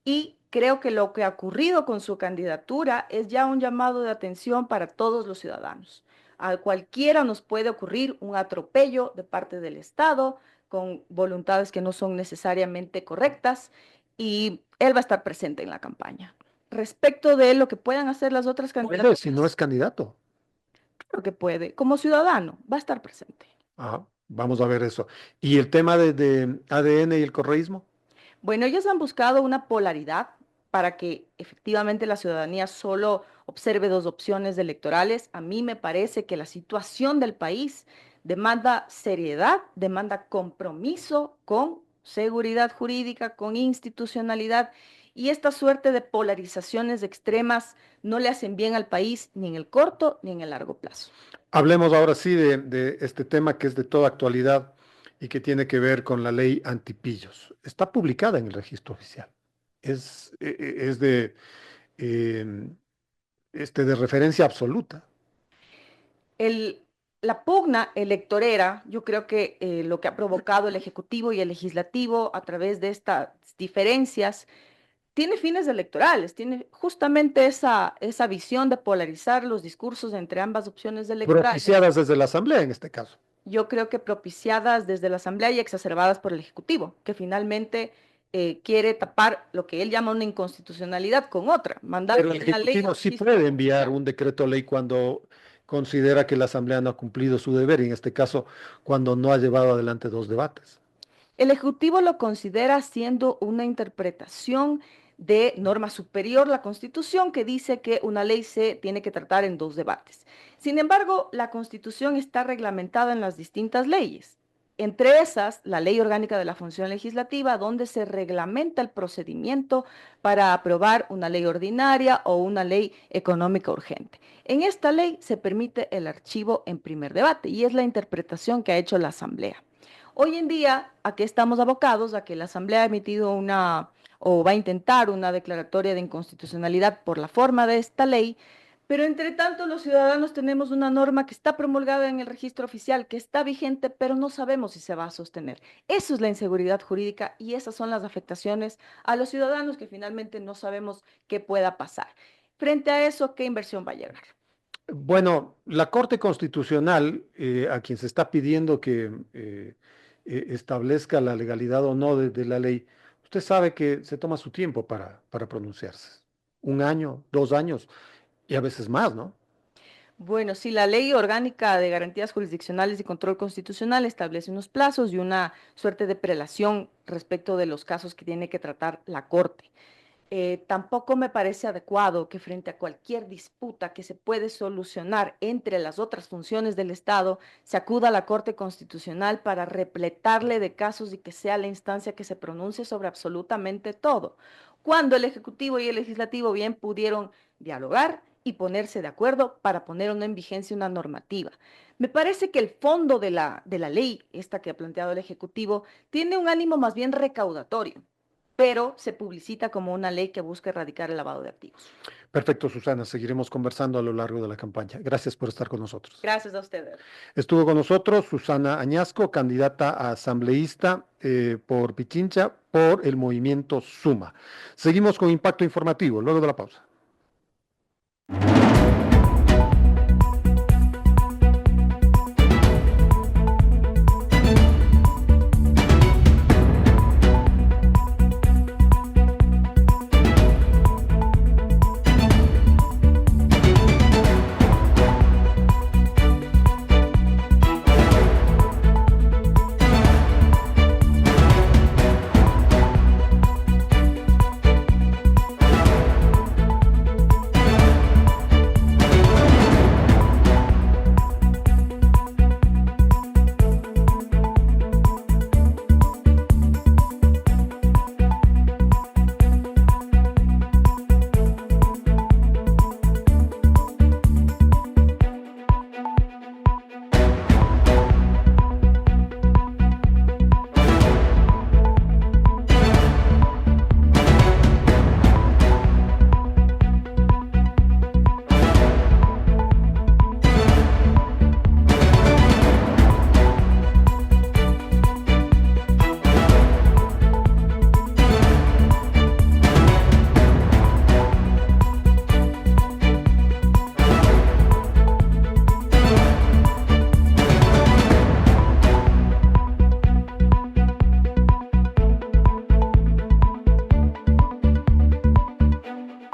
y creo que lo que ha ocurrido con su candidatura es ya un llamado de atención para todos los ciudadanos. A cualquiera nos puede ocurrir un atropello de parte del Estado con voluntades que no son necesariamente correctas y él va a estar presente en la campaña. Respecto de lo que puedan hacer las otras candidaturas, Si no es candidato. creo que puede, como ciudadano, va a estar presente. Vamos a ver eso. ¿Y el tema de ADN y el correísmo? Bueno, ellos han buscado una polaridad para que efectivamente la ciudadanía solo observe dos opciones electorales. A mí me parece que la situación del país demanda seriedad, demanda compromiso con seguridad jurídica, con institucionalidad, y esta suerte de polarizaciones extremas no le hacen bien al país ni en el corto ni en el largo plazo. Hablemos ahora sí de este tema que es de toda actualidad y que tiene que ver con la ley antipillos. Está publicada en el registro oficial. Es de referencia absoluta. La pugna electorera, yo creo que lo que ha provocado el Ejecutivo y el Legislativo a través de estas diferencias tiene fines electorales, tiene justamente esa visión de polarizar los discursos entre ambas opciones electorales. Propiciadas desde la Asamblea en este caso. Yo creo que propiciadas desde la Asamblea y exacerbadas por el Ejecutivo, que finalmente quiere tapar lo que él llama una inconstitucionalidad con otra, mandar Pero el una ley Ejecutivo al sí registro puede enviar oficial. un decreto ley cuando considera que la Asamblea no ha cumplido su deber, y en este caso, cuando no ha llevado adelante dos debates. El Ejecutivo lo considera siendo una interpretación de norma superior, la Constitución, que dice que una ley se tiene que tratar en dos debates. Sin embargo, la Constitución está reglamentada en las distintas leyes. Entre esas, la Ley Orgánica de la Función Legislativa, donde se reglamenta el procedimiento para aprobar una ley ordinaria o una ley económica urgente. En esta ley se permite el archivo en primer debate y es la interpretación que ha hecho la Asamblea. Hoy en día, ¿a qué estamos abocados? A que la Asamblea ha emitido una o va a intentar una declaratoria de inconstitucionalidad por la forma de esta ley, pero entre tanto los ciudadanos tenemos una norma que está promulgada en el registro oficial, que está vigente, pero no sabemos si se va a sostener. Eso es la inseguridad jurídica y esas son las afectaciones a los ciudadanos que finalmente no sabemos qué pueda pasar. Frente a eso, ¿qué inversión va a llegar? Bueno, la Corte Constitucional, a quien se está pidiendo que establezca la legalidad o no de la ley, usted sabe que se toma su tiempo para pronunciarse. 1 año, 2 años y a veces más, ¿no? Bueno, sí, la Ley Orgánica de Garantías Jurisdiccionales y Control Constitucional establece unos plazos y una suerte de prelación respecto de los casos que tiene que tratar la Corte. Tampoco me parece adecuado que frente a cualquier disputa que se puede solucionar entre las otras funciones del Estado, se acuda a la Corte Constitucional para repletarle de casos y que sea la instancia que se pronuncie sobre absolutamente todo, cuando el Ejecutivo y el Legislativo bien pudieron dialogar y ponerse de acuerdo para poner en vigencia una normativa. Me parece que el fondo de la ley, esta que ha planteado el Ejecutivo, tiene un ánimo más bien recaudatorio, pero se publicita como una ley que busca erradicar el lavado de activos. Perfecto, Susana. Seguiremos conversando a lo largo de la campaña. Gracias por estar con nosotros. Gracias a ustedes. Estuvo con nosotros Susana Añasco, candidata a asambleísta por Pichincha, por el movimiento Suma. Seguimos con Impacto Informativo, luego de la pausa.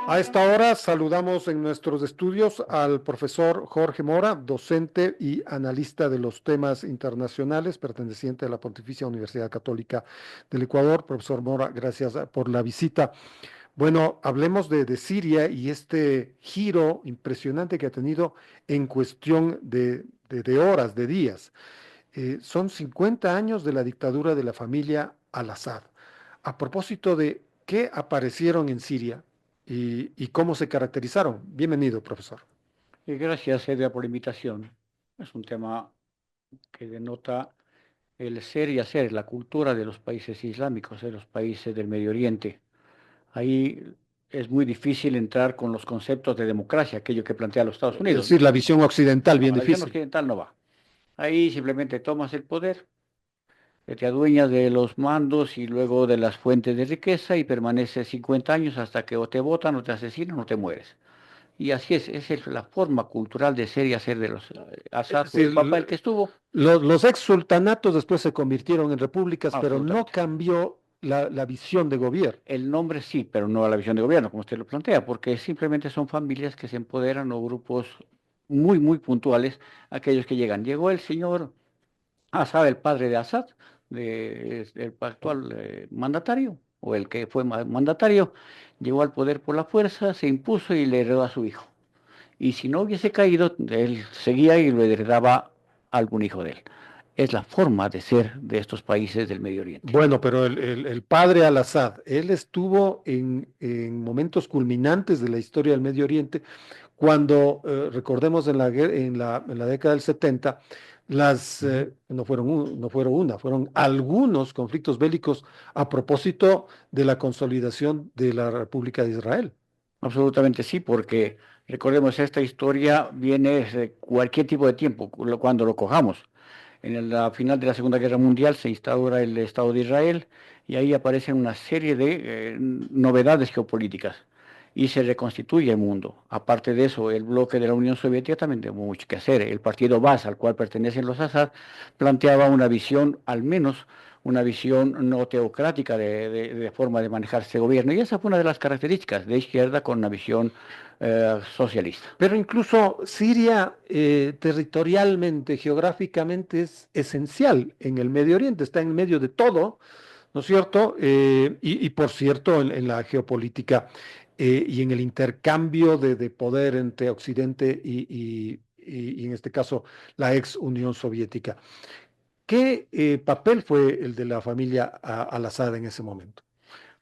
A esta hora saludamos en nuestros estudios al profesor Jorge Mora, docente y analista de los temas internacionales, perteneciente a la Pontificia Universidad Católica del Ecuador. Profesor Mora, gracias por la visita. Bueno, hablemos de Siria y este giro impresionante que ha tenido en cuestión de horas, de días. Son 50 años de la dictadura de la familia al-Assad. A propósito de qué aparecieron en Siria y cómo se caracterizaron. Bienvenido, profesor. Gracias, Edgar, por la invitación. Es un tema que denota el ser y hacer, la cultura de los países islámicos, de los países del Medio Oriente. Ahí es muy difícil entrar con los conceptos de democracia, aquello que plantea los Estados Unidos. Es decir, la visión occidental, bien No, difícil. la visión occidental no va. Ahí simplemente tomas el poder, te adueñas de los mandos y luego de las fuentes de riqueza y permaneces 50 años hasta que o te votan, o te asesinan, o te mueres. Y así es la forma cultural de ser y hacer de los Assad. Sí, El papá, el que estuvo. Los ex sultanatos después se convirtieron en repúblicas, pero no Absolutamente. cambió la visión de gobierno. El nombre sí, pero no la visión de gobierno, como usted lo plantea, porque simplemente son familias que se empoderan o grupos muy, muy puntuales, aquellos que llegan. Llegó el señor Assad, el padre de Assad, el actual mandatario, o el que fue mandatario, llegó al poder por la fuerza, se impuso y le heredó a su hijo. Y si no hubiese caído, él seguía y lo heredaba a algún hijo de él. Es la forma de ser de estos países del Medio Oriente. Bueno, pero el padre al-Assad, él estuvo en momentos culminantes de la historia del Medio Oriente, cuando, recordemos, en la década del 70, fueron algunos conflictos bélicos a propósito de la consolidación de la República de Israel. Absolutamente sí, porque recordemos, esta historia viene de cualquier tipo de tiempo, cuando lo cojamos. En la final de la Segunda Guerra Mundial se instaura el Estado de Israel y ahí aparecen una serie de novedades geopolíticas y se reconstituye el mundo. Aparte de eso, el bloque de la Unión Soviética también tuvo mucho que hacer. El partido Baas, al cual pertenecen los Assad, planteaba una visión, al menos una visión no teocrática de forma de manejar este gobierno. Y esa fue una de las características de izquierda con una visión socialista. Pero incluso Siria, territorialmente, geográficamente, es esencial en el Medio Oriente, está en medio de todo, ¿no es cierto? Y por cierto, en la geopolítica y en el intercambio de poder entre Occidente y en este caso la ex Unión Soviética. ¿Qué papel fue el de la familia al-Assad en ese momento?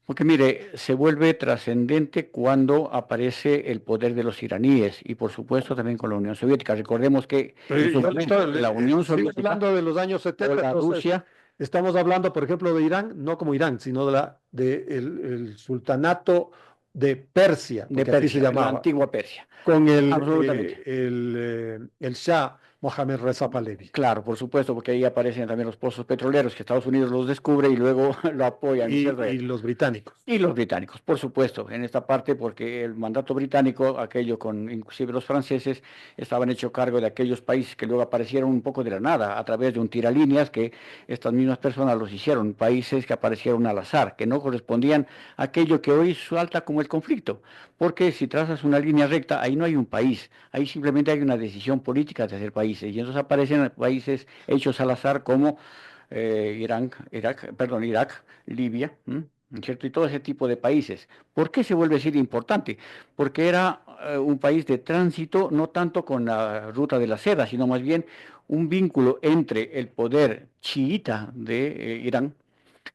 Porque mire, se vuelve trascendente cuando aparece el poder de los iraníes y por supuesto también con la Unión Soviética. Recordemos que en su momento la Unión Soviética, hablando de los años 70, la Rusia, estamos hablando, por ejemplo, de Irán, no como Irán, sino el sultanato de Persia, de porque así se Persia, la llamaba, antigua Persia. con Absolutamente. el Shah Mohammad Reza Pahlavi. Claro, por supuesto, porque ahí aparecen también los pozos petroleros que Estados Unidos los descubre y luego lo apoyan. Y los británicos. Y los británicos, por supuesto, en esta parte, porque el mandato británico, aquello con inclusive los franceses, estaban hecho cargo de aquellos países que luego aparecieron un poco de la nada, a través de un tiralíneas que estas mismas personas los hicieron, países que aparecieron al azar, que no correspondían a aquello que hoy salta como el conflicto. Porque si trazas una línea recta, ahí no hay un país, ahí simplemente hay una decisión política de hacer países, y entonces aparecen países hechos al azar como Irak, Libia, ¿cierto? Y todo ese tipo de países. ¿Por qué se vuelve a ser importante? Porque era un país de tránsito, no tanto con la ruta de la seda, sino más bien un vínculo entre el poder chiita de Irán,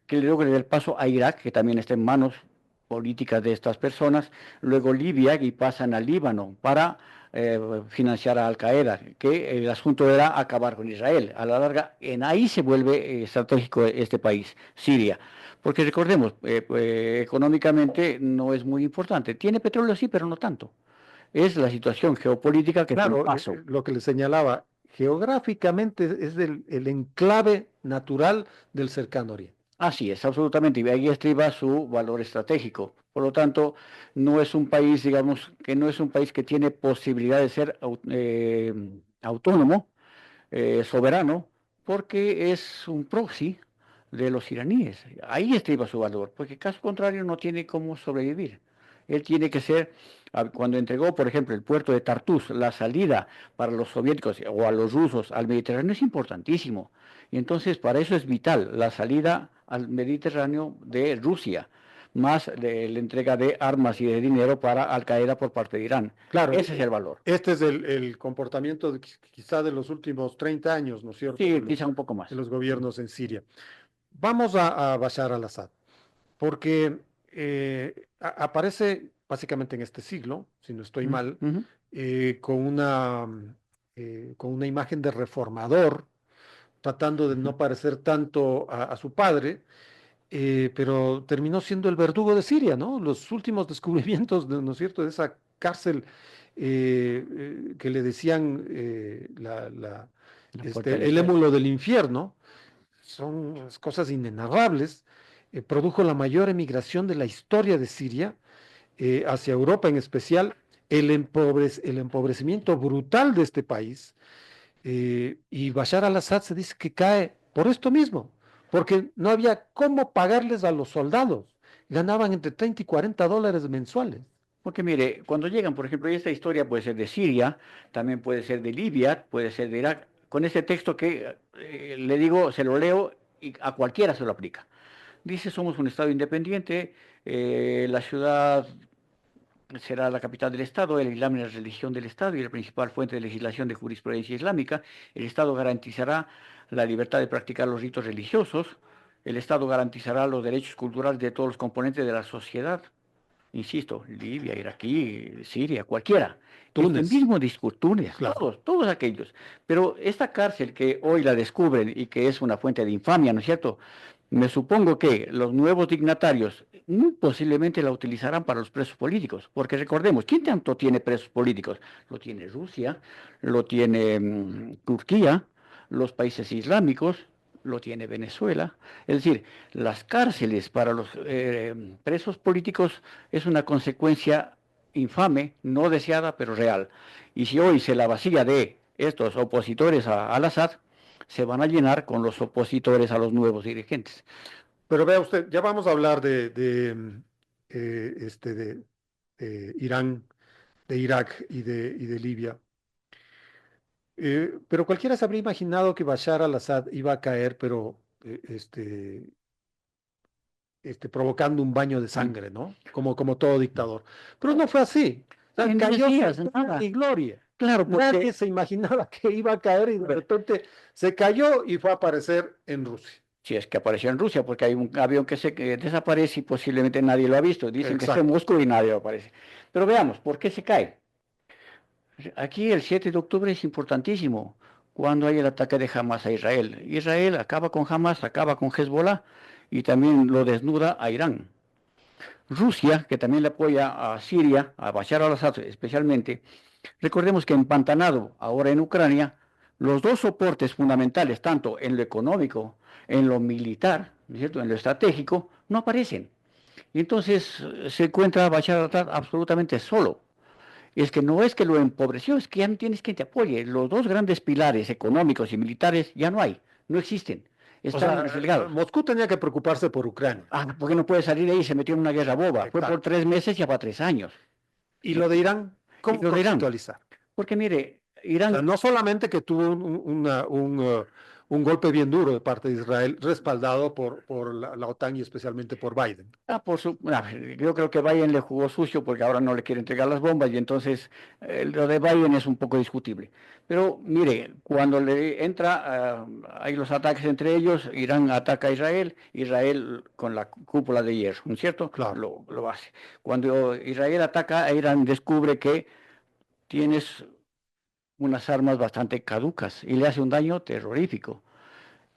que luego le da el paso a Irak, que también está en manos políticas de estas personas, luego Libia y pasan a Líbano para financiar a Al Qaeda, que el asunto era acabar con Israel. A la larga, ahí se vuelve estratégico este país, Siria. Porque recordemos, económicamente no es muy importante. Tiene petróleo sí, pero no tanto. Es la situación geopolítica que Claro, pasó. lo que le señalaba, geográficamente es el enclave natural del Cercano Oriente. Así es, absolutamente, y ahí estriba su valor estratégico. Por lo tanto, no es un país, digamos, que no es un país que tiene posibilidad de ser autónomo, soberano, porque es un proxy de los iraníes. Ahí estriba su valor, porque caso contrario no tiene cómo sobrevivir. Él tiene que ser, cuando entregó, por ejemplo, el puerto de Tartus, la salida para los soviéticos o a los rusos al Mediterráneo es importantísimo. Y entonces para eso es vital la salida al Mediterráneo de Rusia, más la entrega de armas y de dinero para Al Qaeda por parte de Irán. Claro, ese es el valor. Este es el comportamiento quizá de los últimos 30 años, ¿no es cierto? Sí, quizá un poco más. De los gobiernos en Siria. Vamos a Bashar al-Assad, porque aparece básicamente en este siglo, si no estoy mal, con una imagen de reformador, tratando de no parecer tanto a su padre, pero terminó siendo el verdugo de Siria, ¿no? Los últimos descubrimientos, ¿no es cierto?, de esa cárcel que le decían el émulo del infierno, son cosas inenarrables. Produjo la mayor emigración de la historia de Siria hacia Europa en especial, el empobrecimiento brutal de este país. Y Bashar al-Assad se dice que cae por esto mismo, porque no había cómo pagarles a los soldados. Ganaban entre 30 y 40 dólares mensuales. Porque mire, cuando llegan, por ejemplo, y esta historia puede ser de Siria, también puede ser de Libia, puede ser de Irak, con este texto que le digo, se lo leo y a cualquiera se lo aplica. Dice, somos un Estado independiente, la ciudad será la capital del Estado, el Islam es la religión del Estado y la principal fuente de legislación de jurisprudencia islámica. El Estado garantizará la libertad de practicar los ritos religiosos. El Estado garantizará los derechos culturales de todos los componentes de la sociedad. Insisto, Libia, Iraquí, Siria, cualquiera. Túnez. Este mismo discurso, Túnez, Claro. todos aquellos. Pero esta cárcel que hoy la descubren y que es una fuente de infamia, ¿no es cierto? Me supongo que los nuevos dignatarios muy posiblemente la utilizarán para los presos políticos, porque recordemos, ¿quién tanto tiene presos políticos? Lo tiene Rusia, lo tiene Turquía, los países islámicos, lo tiene Venezuela. Es decir, las cárceles para los presos políticos es una consecuencia infame, no deseada, pero real. Y si hoy se la vacía de estos opositores al Assad, se van a llenar con los opositores a los nuevos dirigentes. Pero vea usted, ya vamos a hablar de Irán, de Irak y de Libia. Pero cualquiera se habría imaginado que Bashar al-Assad iba a caer, pero provocando un baño de sangre, ¿no? Como todo dictador. Pero no fue así. O sea, En 10 cayó días, sin nada. pena ni gloria. Claro, porque Nadie se imaginaba que iba a caer y de repente se cayó y fue a aparecer en Rusia. si es que apareció en Rusia, porque hay un avión que se desaparece y posiblemente nadie lo ha visto. Dicen que está en Exacto. Moscú y nadie lo aparece. Pero veamos, ¿por qué se cae? Aquí el 7 de octubre es importantísimo, cuando hay el ataque de Hamas a Israel. Israel acaba con Hamas, acaba con Hezbollah y también lo desnuda a Irán. Rusia, que también le apoya a Siria, a Bashar al-Assad especialmente, recordemos que empantanado ahora en Ucrania, los dos soportes fundamentales, tanto en lo económico, en lo militar, ¿no es cierto?, en lo estratégico, no aparecen. Y entonces se encuentra Bashar al-Assad absolutamente solo. Es que no es que lo empobreció, es que ya no tienes quien te apoye. Los dos grandes pilares económicos y militares ya no hay, no existen. O Están sea, relegados. Moscú tenía que preocuparse por Ucrania. ¿Por qué no puede salir de ahí? Se metió en una guerra boba. Fue por Exacto. 3 meses y ya va 3 años. ¿Y lo de Irán? ¿Cómo Y lo de Irán. contextualizar? Porque mire, O Irán, sea, no solamente que tuvo un golpe bien duro de parte de Israel, respaldado por la OTAN y especialmente por Biden. yo creo que Biden le jugó sucio porque ahora no le quiere entregar las bombas y entonces lo de Biden es un poco discutible. Pero mire, cuando le entra, hay los ataques entre ellos, Irán ataca a Israel, Israel con la cúpula de hierro, ¿no es cierto? Claro. Lo hace. Cuando Israel ataca a Irán, descubre que tienes unas armas bastante caducas y le hace un daño terrorífico.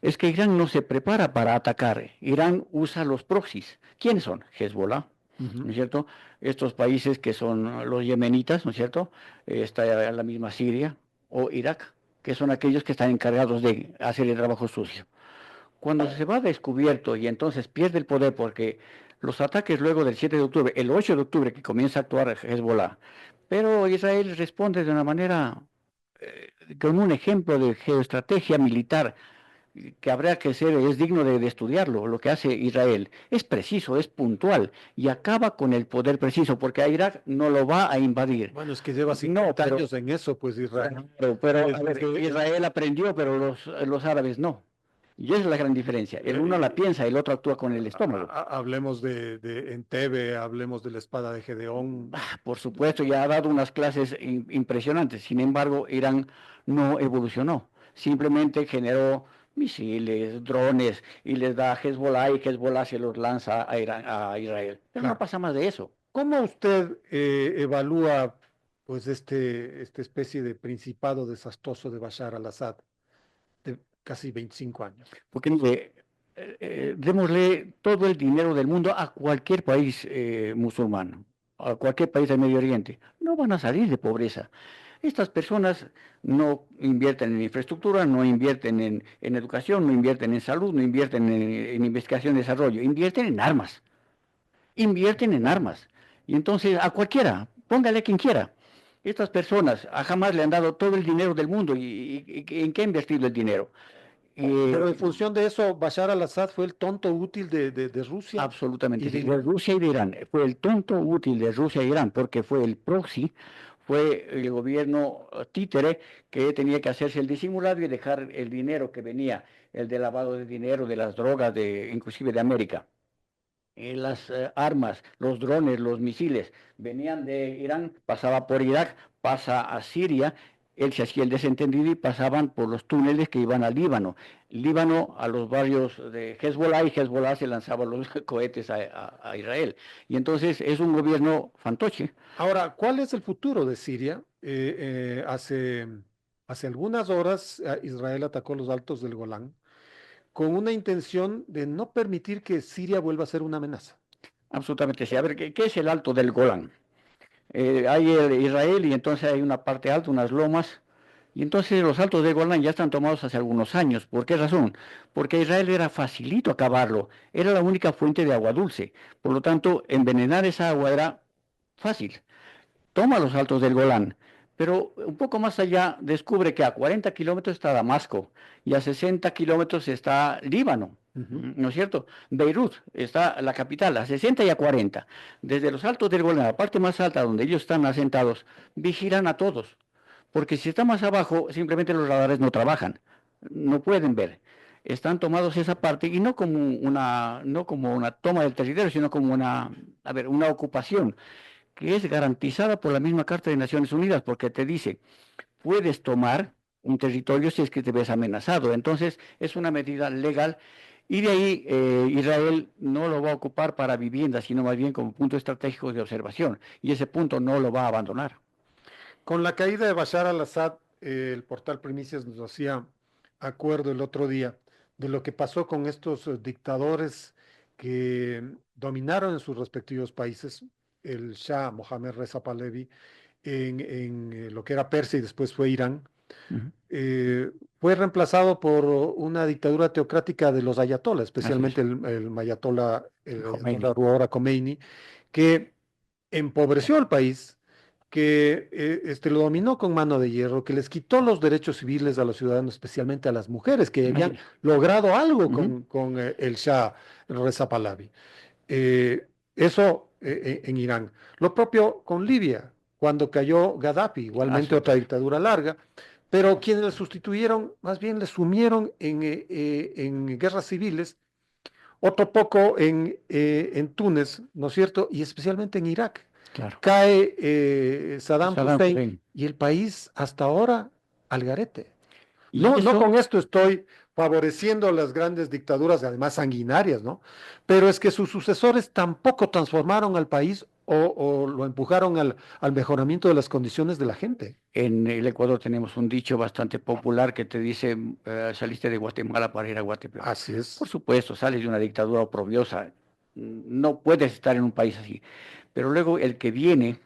Es que Irán no se prepara para atacar. Irán usa los proxies. ¿Quiénes son? Hezbollah, ¿no es cierto? Estos países que son los yemenitas, ¿no es cierto? Está la misma Siria o Irak, que son aquellos que están encargados de hacer el trabajo sucio. Cuando se va descubierto y entonces pierde el poder porque los ataques luego del 7 de octubre, el 8 de octubre que comienza a actuar Hezbollah, pero Israel responde de una manera, con un ejemplo de geoestrategia militar que habrá que ser, es digno de estudiarlo, lo que hace Israel. Es preciso, es puntual y acaba con el poder preciso, porque a Irak no lo va a invadir. Bueno, es que lleva 50 pero- años en eso, pues Israel. Pero, Es a ver, que- Israel aprendió, pero los árabes no. Y esa es la gran diferencia. El uno la piensa, el otro actúa con el estómago. Hablemos de Entebbe, hablemos de la espada de Gedeón. Por supuesto, ya ha dado unas clases impresionantes. Sin embargo, Irán no evolucionó. Simplemente generó misiles, drones, y les da a Hezbollah, y Hezbollah se los lanza a Israel. Pero Claro. no pasa más de eso. ¿Cómo usted evalúa pues esta especie de principado desastroso de Bashar al-Assad de casi 25 años? Porque mire, démosle todo el dinero del mundo a cualquier país musulmán, a cualquier país del Medio Oriente. No van a salir de pobreza. Estas personas no invierten en infraestructura, no invierten en educación, no invierten en salud, no invierten en investigación y desarrollo, invierten en armas. Invierten en armas. Y entonces a cualquiera, póngale a quien quiera. Estas personas a jamás le han dado todo el dinero del mundo. ¿Y en qué ha invertido el dinero? Pero en función de eso, Bashar al-Assad fue el tonto útil de Rusia. Absolutamente, Y sí, de de Rusia y de Irán. Fue el tonto útil de Rusia e Irán, porque fue el proxy, fue el gobierno títere que tenía que hacerse el disimulado y dejar el dinero que venía, el de lavado de dinero, de las drogas, inclusive de América. Las armas, los drones, los misiles, venían de Irán, pasaba por Irak, pasa a Siria, él se hacía el desentendido y pasaban por los túneles que iban al Líbano. Líbano a los barrios de Hezbollah y Hezbollah se lanzaba los cohetes a Israel. Y entonces es un gobierno fantoche. Ahora, ¿cuál es el futuro de Siria? Hace algunas horas Israel atacó los altos del Golán con una intención de no permitir que Siria vuelva a ser una amenaza. Absolutamente sí. A ver, ¿qué es el Alto del Golán? Hay Israel y entonces hay una parte alta, unas lomas, y entonces los altos de Golán ya están tomados hace algunos años. ¿Por qué razón? Porque a Israel era facilito acabarlo, era la única fuente de agua dulce. Por lo tanto, envenenar esa agua era fácil. Toma los altos del Golán, pero un poco más allá descubre que a 40 kilómetros está Damasco y a 60 kilómetros está Líbano. ¿No es cierto? Beirut está la capital, a 60 y a 40. Desde los altos del Golán, la parte más alta donde ellos están asentados, vigilan a todos. Porque si está más abajo, simplemente los radares no trabajan, no pueden ver. Están tomados esa parte y no como una toma del territorio, sino como una ocupación que es garantizada por la misma Carta de Naciones Unidas, porque te dice, puedes tomar un territorio si es que te ves amenazado. Entonces, es una medida legal y de ahí Israel no lo va a ocupar para vivienda, sino más bien como punto estratégico de observación. Y ese punto no lo va a abandonar. Con la caída de Bashar al-Assad, el portal Primicias nos hacía acuerdo el otro día de lo que pasó con estos dictadores que dominaron en sus respectivos países, el Shah Mohammad Reza Pahlavi en lo que era Persia y después fue Irán. Ujú. Fue reemplazado por una dictadura teocrática de los ayatolás, especialmente el ayatolá, Khomeini. Ruhollah Khomeini, que empobreció al país, que lo dominó con mano de hierro, que les quitó los derechos civiles a los ciudadanos, especialmente a las mujeres, que habían logrado algo con el Shah Reza Pahlavi. Eso en Irán. Lo propio con Libia, cuando cayó Gaddafi, igualmente otra dictadura larga, pero quienes le sustituyeron, más bien le sumieron en guerras civiles, otro poco en Túnez, ¿no es cierto? Y especialmente en Irak. Claro. Cae Saddam Hussein y el país hasta ahora al garete. Y No, eso, no con esto estoy favoreciendo las grandes dictaduras, además sanguinarias, ¿no? Pero es que sus sucesores tampoco transformaron al país o lo empujaron al mejoramiento de las condiciones de la gente. en el Ecuador tenemos un dicho bastante popular que te dice, saliste de Guatemala para ir a Guatemala. Así es. Por supuesto, sales de una dictadura oprobiosa, no puedes estar en un país así. Pero luego el que viene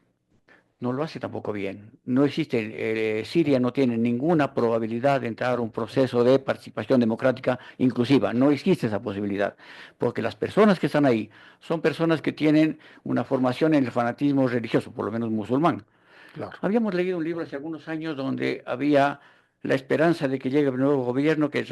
no lo hace tampoco bien. No existe, Siria no tiene ninguna probabilidad de entrar a un proceso de participación democrática inclusiva. No existe esa posibilidad, porque las personas que están ahí son personas que tienen una formación en el fanatismo religioso, por lo menos musulmán. Claro. Habíamos leído un libro hace algunos años donde había la esperanza de que llegue el nuevo gobierno que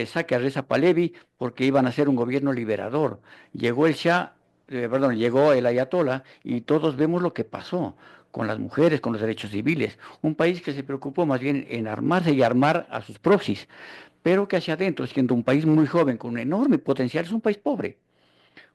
saque a Reza Pahlavi porque iban a ser un gobierno liberador. Llegó el Shah, llegó el Ayatollah y todos vemos lo que pasó con las mujeres, con los derechos civiles. Un país que se preocupó más bien en armarse y armar a sus proxies, pero que hacia adentro, siendo un país muy joven, con un enorme potencial, es un país pobre.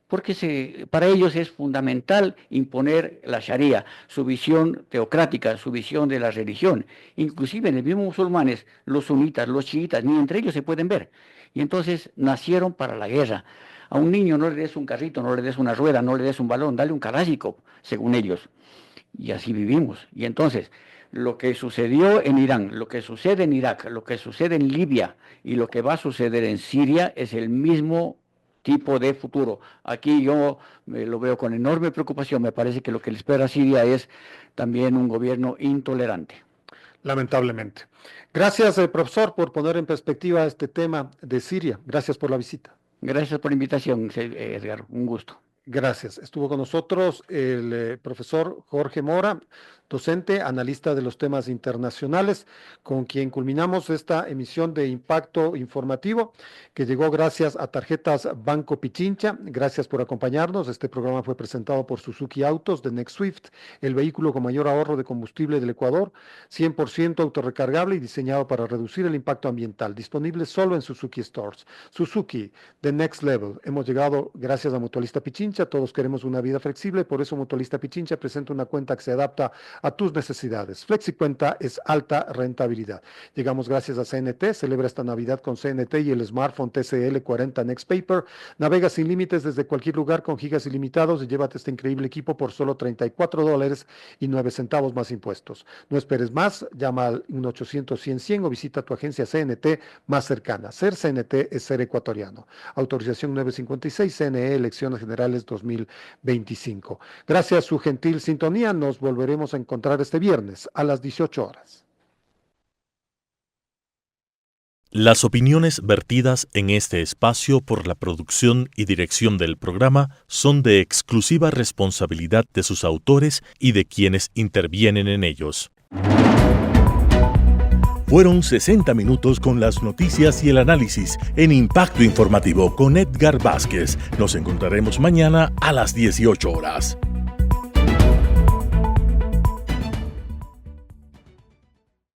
Porque para ellos es fundamental imponer la Sharia, su visión teocrática, su visión de la religión. Inclusive en el mismo musulmanes, los sunitas, los chiitas, ni entre ellos se pueden ver. Y entonces nacieron para la guerra. A un niño no le des un carrito, no le des una rueda, no le des un balón, dale un Kalashnikov, según ellos. Y así vivimos. Y entonces, lo que sucedió en Irán, lo que sucede en Irak, lo que sucede en Libia y lo que va a suceder en Siria es el mismo tipo de futuro. Aquí yo lo veo con enorme preocupación. Me parece que lo que le espera a Siria es también un gobierno intolerante. Lamentablemente. Gracias, profesor, por poner en perspectiva este tema de Siria. Gracias por la visita. Gracias por la invitación, Edgar. Un gusto. Gracias. Estuvo con nosotros el profesor Jorge Mora, docente, analista de los temas internacionales, con quien culminamos esta emisión de Impacto Informativo, que llegó gracias a Tarjetas Banco Pichincha. Gracias por acompañarnos. Este programa fue presentado por Suzuki Autos de Next Swift, el vehículo con mayor ahorro de combustible del Ecuador, 100% autorrecargable y diseñado para reducir el impacto ambiental. Disponible solo en Suzuki Stores. Suzuki, The Next Level. Hemos llegado gracias a Mutualista Pichincha. Todos queremos una vida flexible, por eso Mutualista Pichincha presenta una cuenta que se adapta a tus necesidades. FlexiCuenta es alta rentabilidad. Llegamos gracias a CNT. Celebra esta Navidad con CNT y el smartphone TCL 40 Next Paper. Navega sin límites desde cualquier lugar con gigas ilimitados y llévate este increíble equipo por solo $34.09 más impuestos. No esperes más, llama al 1-800-100-100 o visita tu agencia CNT más cercana. Ser CNT es ser ecuatoriano. Autorización 956, CNE, Elecciones Generales 2025. Gracias a su gentil sintonía, nos volveremos a encontrar este viernes a las 18 horas. Las opiniones vertidas en este espacio por la producción y dirección del programa son de exclusiva responsabilidad de sus autores y de quienes intervienen en ellos. Fueron 60 minutos con las noticias y el análisis en Impacto Informativo con Edgar Vázquez. Nos encontraremos mañana a las 18 horas.